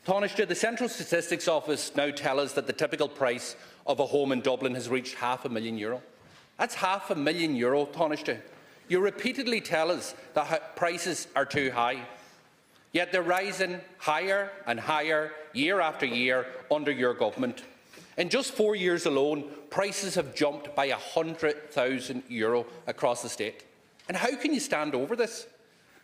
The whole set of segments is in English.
Taoiseach, the Central Statistics Office now tell us that the typical price of a home in Dublin has reached €500,000. That's €500,000, Taoiseach. You repeatedly tell us that prices are too high, yet they're rising higher and higher year after year under your government. In just 4 years alone, prices have jumped by €100,000 across the state. And how can you stand over this?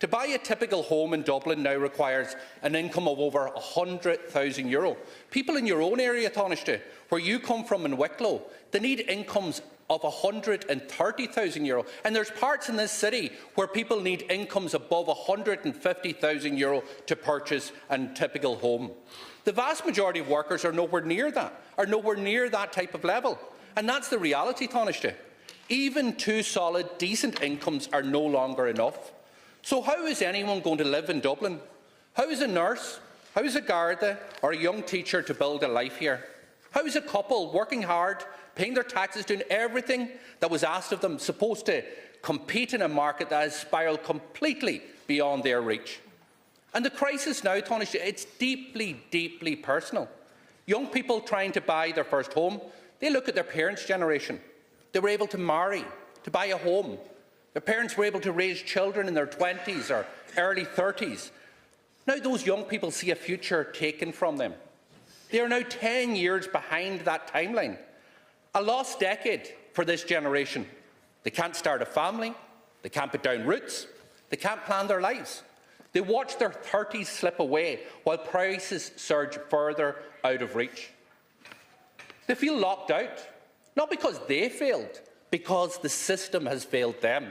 To buy a typical home in Dublin now requires an income of over €100,000. People in your own area, Taoiseach, where you come from in Wicklow, they need incomes of €130,000. And there's parts in this city where people need incomes above €150,000 to purchase a typical home. The vast majority of workers are nowhere near that type of level. And that's the reality, Taoiseach. Even two solid, decent incomes are no longer enough. So how is anyone going to live in Dublin? How is a nurse, how is a Garda or a young teacher to build a life here? How is a couple working hard, paying their taxes, doing everything that was asked of them, supposed to compete in a market that has spiralled completely beyond their reach? And the crisis now, Taoiseach, it's deeply, deeply personal. Young people trying to buy their first home, they look at their parents' generation. They were able to marry, to buy a home. Their parents were able to raise children in their 20s or early 30s. Now those young people see a future taken from them. They are now 10 years behind that timeline. A lost decade for this generation. They can't start a family. They can't put down roots. They can't plan their lives. They watch their 30s slip away while prices surge further out of reach. They feel locked out, not because they failed, because the system has failed them.